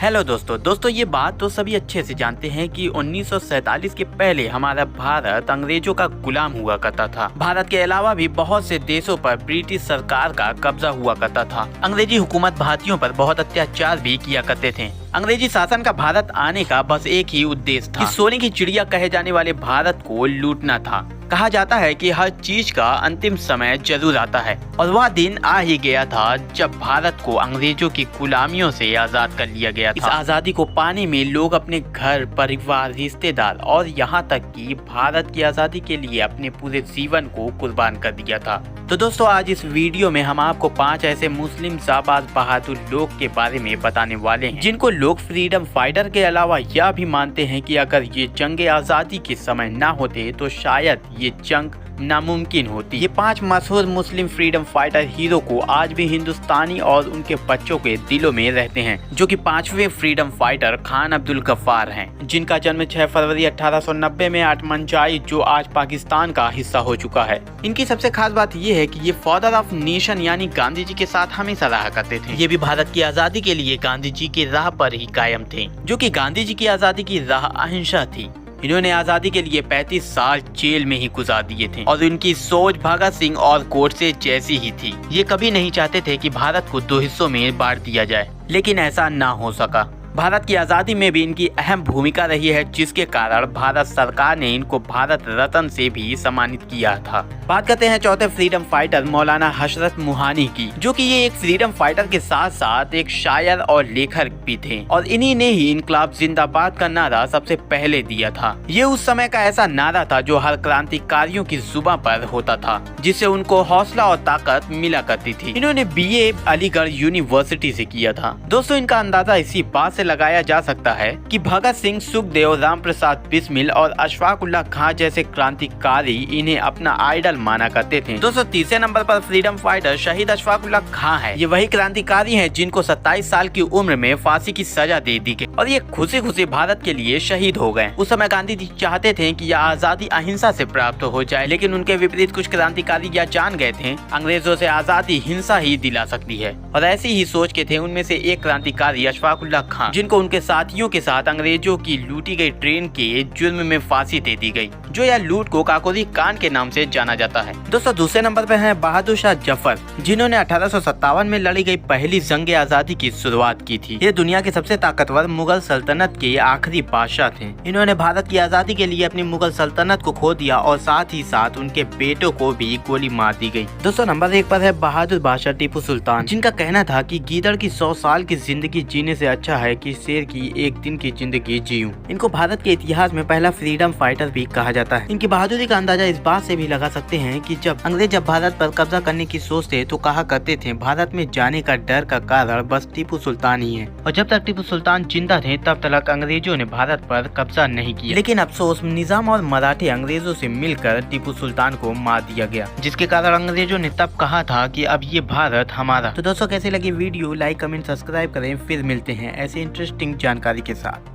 Hello दोस्तों ये बात तो सभी अच्छे से जानते हैं कि 1947 के पहले हमारा भारत अंग्रेजों का गुलाम हुआ करता था। भारत के अलावा भी बहुत से देशों पर ब्रिटिश सरकार का कब्जा हुआ करता था। अंग्रेजी हुकूमत भारतीयों पर बहुत अत्याचार भी किया करते थे। अंग्रेजी शासन का भारत आने का बस एक ही उद्देश्य था कि सोने की चिड़िया कहे जाने वाले भारत को लूटना था। कहा जाता है कि हर चीज का अंतिम समय जरूर आता है और वह दिन आ ही गया था जब भारत को अंग्रेजों की गुलामियों से आजाद कर लिया गया था। इस आजादी को पाने में लोग अपने घर, परिवार, रिश्तेदार और यहाँ तक कि भारत की आजादी के लिए अपने पूरे जीवन को कुर्बान कर दिया था। तो दोस्तों आज इस वीडियो में हम आपको 5 ऐसे मुस्लिम जाबाज बहादुर लोग के बारे में बताने वाले हैं जिनको लोग फ्रीडम फाइटर के अलावा यह भी मानते हैं कि अगर ये जंग आजादी के समय ना होते तो शायद ये जंग नामुमकिन होती। ये 5 मशहूर मुस्लिम फ्रीडम फाइटर हीरो को आज भी हिंदुस्तानी और उनके बच्चों के दिलों में रहते हैं, जो कि 5वें फ्रीडम फाइटर खान अब्दुल गफ्फार हैं, जिनका जन्म 6 फरवरी 1890 में आटमंजाई, जो आज पाकिस्तान का हिस्सा हो चुका है। इनकी सबसे खास बात ये है कि ये फादर ऑफ नेशन यानी गांधी जी के साथ हमेशा रहा करते थे। ये भी भारत की आजादी के लिए गांधी जी की राह पर ही कायम थे, जो कि गांधी जी की आजादी की राह अहिंसा थी। इन्होंने आजादी के लिए 35 साल जेल में ही गुजार दिए थे और उनकी सोच भगत सिंह और गोडसे जैसी ही थी। ये कभी नहीं चाहते थे कि भारत को 2 हिस्सों में बांट दिया जाए, लेकिन ऐसा ना हो सका। भारत की आज़ादी में भी इनकी अहम भूमिका रही है, जिसके कारण भारत सरकार ने इनको भारत रत्न से भी सम्मानित किया था। बात करते हैं चौथे फ्रीडम फाइटर मौलाना हजरत मोहानी की, जो कि ये एक फ्रीडम फाइटर के साथ साथ एक शायर और लेखक भी थे और इन्हीं ने ही इनकलाब जिंदाबाद का नारा सबसे पहले दिया था। ये उस समय का ऐसा नारा था जो हर क्रांतिकारियों की जुबान पर होता था, जिससे उनको हौसला और ताकत मिला करती थी। इन्होंने BA अलीगढ़ यूनिवर्सिटी से किया था। दोस्तों इनका अंदाजा इसी बात से लगाया जा सकता है कि भगत सिंह, सुखदेव, राम प्रसाद बिस्मिल और अशफाक उल्लाह खां जैसे क्रांतिकारी इन्हें अपना आइडल माना करते थे। दोस्तों तीसरे नंबर पर फ्रीडम फाइटर शहीद अशफाक उल्लाह खां है। ये वही क्रांतिकारी हैं जिनको 27 साल की उम्र में फांसी की सजा दे दी गई और ये खुशी खुशी भारत के लिए शहीद हो गए। उस समय गांधी जी चाहते थे कि यह आजादी अहिंसा से प्राप्त हो जाए, लेकिन उनके विपरीत कुछ क्रांतिकारी यह जान गए थे अंग्रेजों से आजादी हिंसा ही दिला सकती है और ऐसी ही सोच के थे। उनमें से एक क्रांतिकारी अशफाक उल्लाह खां, जिनको उनके साथियों के साथ अंग्रेजों की लूटी गई ट्रेन के जुर्म में फांसी दे दी गई, जो यह लूट को काकोरी कांड के नाम से जाना जाता है। दोस्तों दूसरे नंबर पर हैं बहादुर शाह जफर, जिन्होंने 1857 में लड़ी गई पहली जंग आजादी की शुरुआत की थी। ये दुनिया के सबसे ताकतवर मुगल सल्तनत के आखिरी बादशाह थे। इन्होंने भारत की आजादी के लिए अपनी मुगल सल्तनत को खो दिया और साथ ही साथ उनके बेटों को भी गोली मार दी गई। दोस्तों नंबर 1 पर है बहादुर बादशाह टीपू सुल्तान, जिनका कहना था कि गीदड़ की 100 साल की जिंदगी जीने से अच्छा है कि शेर की एक दिन की जिंदगी जीऊं। इनको भारत के इतिहास में पहला फ्रीडम फाइटर भी कहा जाता है। इनकी बहादुरी का अंदाजा इस बात से भी लगा सकते हैं कि जब अंग्रेज भारत पर कब्जा करने की सोचते तो कहा करते थे भारत में जाने का डर का कारण बस टीपू सुल्तान ही है, और जब तक टीपू सुल्तान जिंदा थे तब तक अंग्रेजों ने भारत पर कब्जा नहीं किया। लेकिन अफसोस निजाम और मराठे अंग्रेजों से मिलकर टीपू सुल्तान को मार दिया गया, जिसके कारण अंग्रेजों ने तब कहा था कि अब ये भारत हमारा। तो दोस्तों कैसे लगी वीडियो, लाइक, कमेंट, सब्सक्राइब करें। फिर मिलते हैं ऐसे इंटरेस्टिंग जानकारी के साथ।